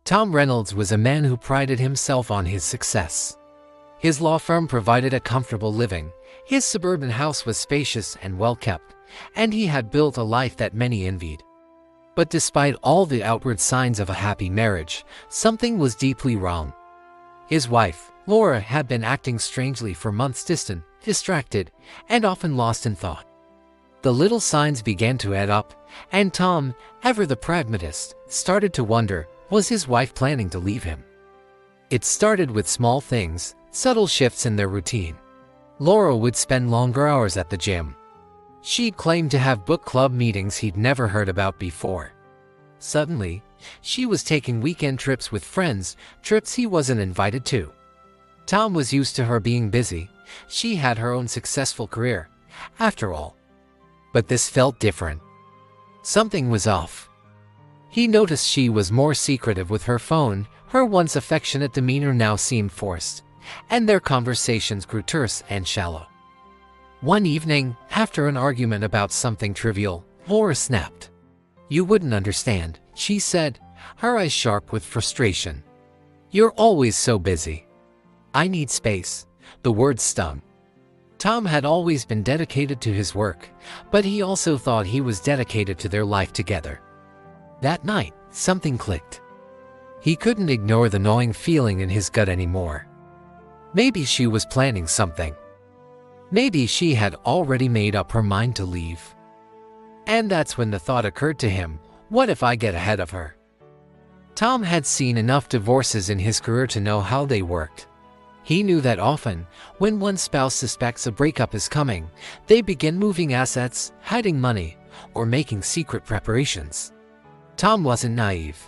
Tom Reynolds was a man who prided himself on his success. His law firm provided a comfortable living, his suburban house was spacious and well-kept, and he had built a life that many envied. But despite all the outward signs of a happy marriage, something was deeply wrong. His wife, Laura, had been acting strangely for months, distant, distracted, and often lost in thought. The little signs began to add up, and Tom, ever the pragmatist, started to wonder, was his wife planning to leave him? It started with small things, subtle shifts in their routine. Laura would spend longer hours at the gym. She'd claim to have book club meetings he'd never heard about before. Suddenly, she was taking weekend trips with friends, trips he wasn't invited to. Tom was used to her being busy. She had her own successful career, after all. But this felt different. Something was off. He noticed she was more secretive with her phone, her once affectionate demeanor now seemed forced, and their conversations grew terse and shallow. One evening, after an argument about something trivial, Laura snapped. "You wouldn't understand," she said, her eyes sharp with frustration. "You're always so busy." "I need space." The words stung. Tom had always been dedicated to his work, but he also thought he was dedicated to their life together. That night, something clicked. He couldn't ignore the gnawing feeling in his gut anymore. Maybe she was planning something. Maybe she had already made up her mind to leave. And that's when the thought occurred to him, what if I get ahead of her? Tom had seen enough divorces in his career to know how they worked. He knew that often, when one spouse suspects a breakup is coming, they begin moving assets, hiding money, or making secret preparations. Tom wasn't naive.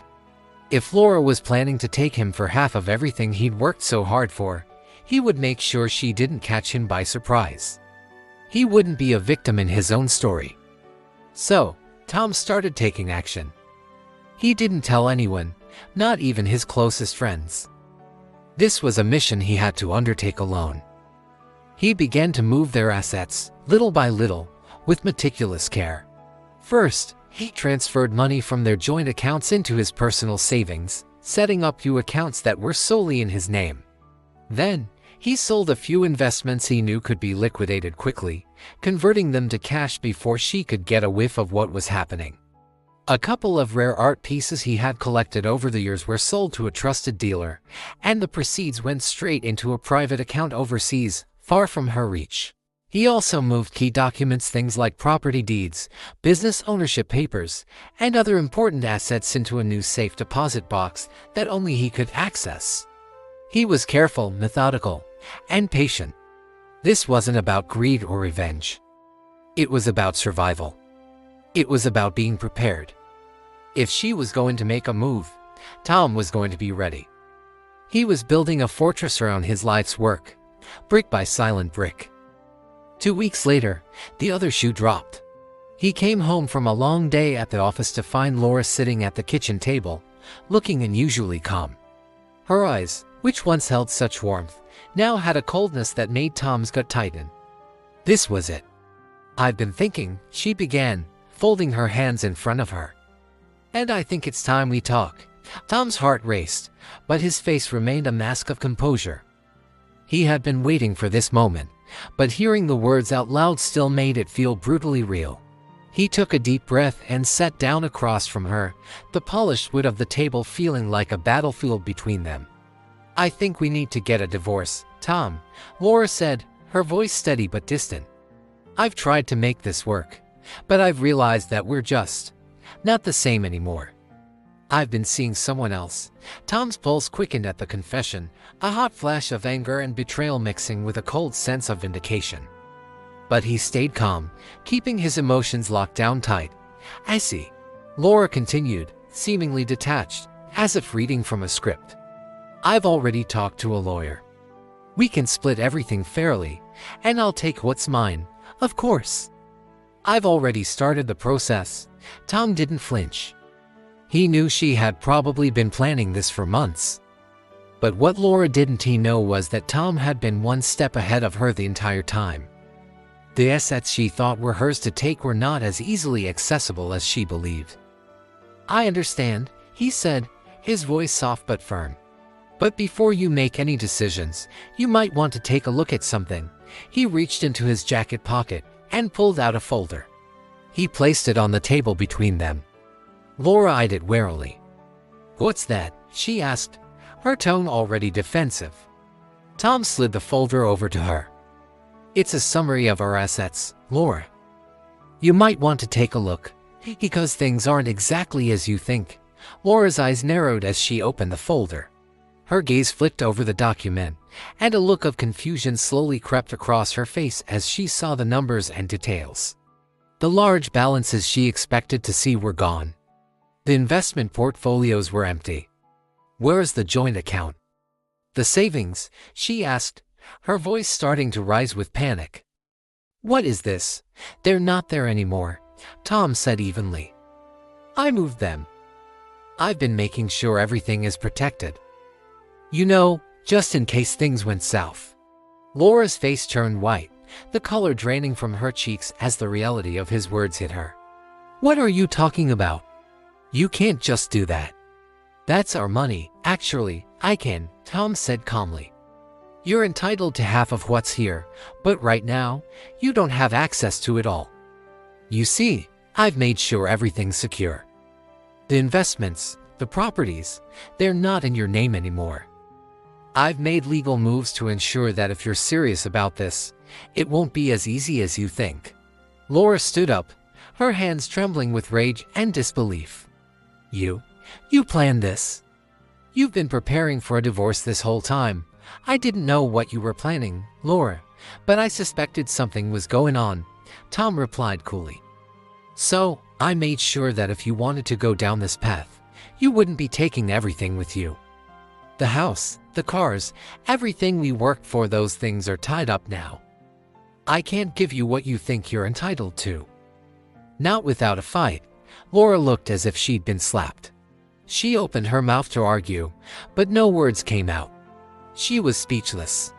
If Laura was planning to take him for half of everything he'd worked so hard for, he would make sure she didn't catch him by surprise. He wouldn't be a victim in his own story. So, Tom started taking action. He didn't tell anyone, not even his closest friends. This was a mission he had to undertake alone. He began to move their assets, little by little, with meticulous care. First, he transferred money from their joint accounts into his personal savings, setting up few accounts that were solely in his name. Then, he sold a few investments he knew could be liquidated quickly, converting them to cash before she could get a whiff of what was happening. A couple of rare art pieces he had collected over the years were sold to a trusted dealer, and the proceeds went straight into a private account overseas, far from her reach. He also moved key documents, things like property deeds, business ownership papers, and other important assets into a new safe deposit box that only he could access. He was careful, methodical, and patient. This wasn't about greed or revenge. It was about survival. It was about being prepared. If she was going to make a move, Tom was going to be ready. He was building a fortress around his life's work, brick by silent brick. 2 weeks later, the other shoe dropped. He came home from a long day at the office to find Laura sitting at the kitchen table, looking unusually calm. Her eyes, which once held such warmth, now had a coldness that made Tom's gut tighten. This was it. "I've been thinking," she began, folding her hands in front of her. "And I think it's time we talk." Tom's heart raced, but his face remained a mask of composure. He had been waiting for this moment, but hearing the words out loud still made it feel brutally real. He took a deep breath and sat down across from her, the polished wood of the table feeling like a battlefield between them. "I think we need to get a divorce, Tom," Laura said, her voice steady but distant. "I've tried to make this work, but I've realized that we're just not the same anymore. I've been seeing someone else." Tom's pulse quickened at the confession, a hot flash of anger and betrayal mixing with a cold sense of vindication. But he stayed calm, keeping his emotions locked down tight. "I see," Laura continued, seemingly detached, as if reading from a script. "I've already talked to a lawyer. We can split everything fairly, and I'll take what's mine, of course. I've already started the process." Tom didn't flinch. He knew she had probably been planning this for months. But what Laura didn't know was that Tom had been one step ahead of her the entire time. The assets she thought were hers to take were not as easily accessible as she believed. "I understand," he said, his voice soft but firm. "But before you make any decisions, you might want to take a look at something." He reached into his jacket pocket and pulled out a folder. He placed it on the table between them. Laura eyed it warily. "What's that?" she asked, her tone already defensive. Tom slid the folder over to her. "It's a summary of our assets, Laura. You might want to take a look, because things aren't exactly as you think." Laura's eyes narrowed as she opened the folder. Her gaze flicked over the document, and a look of confusion slowly crept across her face as she saw the numbers and details. The large balances she expected to see were gone. The investment portfolios were empty. "Where's the joint account? The savings?" she asked, her voice starting to rise with panic. "What is this?" "They're not there anymore," Tom said evenly. "I moved them. I've been making sure everything is protected. You know, just in case things went south." Laura's face turned white, the color draining from her cheeks as the reality of his words hit her. "What are you talking about? You can't just do that." "That's our money." "Actually, I can," Tom said calmly. "You're entitled to half of what's here, but right now, you don't have access to it all. You see, I've made sure everything's secure. The investments, the properties, they're not in your name anymore. I've made legal moves to ensure that if you're serious about this, it won't be as easy as you think." Laura stood up, her hands trembling with rage and disbelief. You planned this? You've been preparing for a divorce this whole time." "I didn't know what you were planning, Laura, but I suspected something was going on," Tom replied coolly. "So, I made sure that if you wanted to go down this path, you wouldn't be taking everything with you. The house, the cars, everything we worked for, those things are tied up now. I can't give you what you think you're entitled to." Not without a fight, Laura looked as if she'd been slapped. She opened her mouth to argue, but no words came out. She was speechless.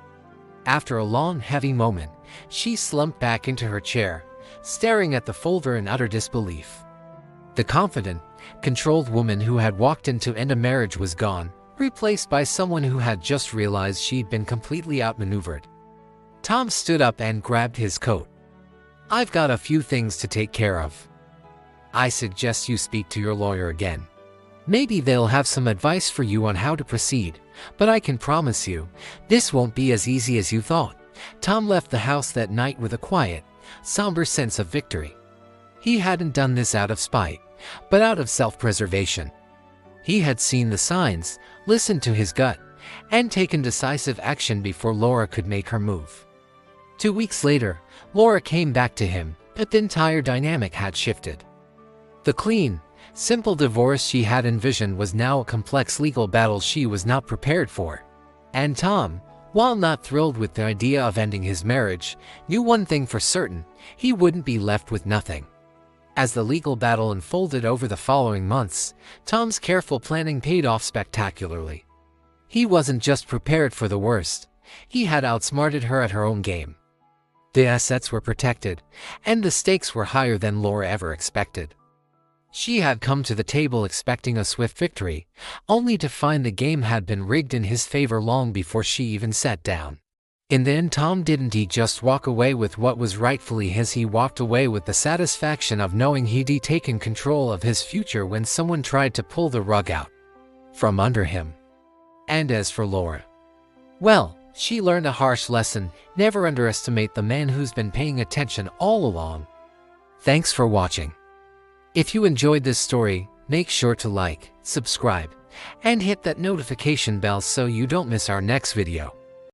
After a long, heavy moment, she slumped back into her chair, staring at the folder in utter disbelief. The confident, controlled woman who had walked in to end a marriage was gone, replaced by someone who had just realized she'd been completely outmaneuvered. Tom stood up and grabbed his coat. "I've got a few things to take care of. I suggest you speak to your lawyer again. Maybe they'll have some advice for you on how to proceed, but I can promise you, this won't be as easy as you thought." Tom left the house that night with a quiet, somber sense of victory. He hadn't done this out of spite, but out of self-preservation. He had seen the signs, listened to his gut, and taken decisive action before Laura could make her move. 2 weeks later, Laura came back to him, but the entire dynamic had shifted. The clean, simple divorce she had envisioned was now a complex legal battle she was not prepared for. And Tom, while not thrilled with the idea of ending his marriage, knew one thing for certain: he wouldn't be left with nothing. As the legal battle unfolded over the following months, Tom's careful planning paid off spectacularly. He wasn't just prepared for the worst, he had outsmarted her at her own game. The assets were protected, and the stakes were higher than Laura ever expected. She had come to the table expecting a swift victory, only to find the game had been rigged in his favor long before she even sat down. In the end, Tom didn't just walk away with what was rightfully his, he walked away with the satisfaction of knowing he'd taken control of his future when someone tried to pull the rug out from under him. And as for Laura, well, she learned a harsh lesson: never underestimate the man who's been paying attention all along. Thanks for watching. If you enjoyed this story, make sure to like, subscribe, and hit that notification bell so you don't miss our next video.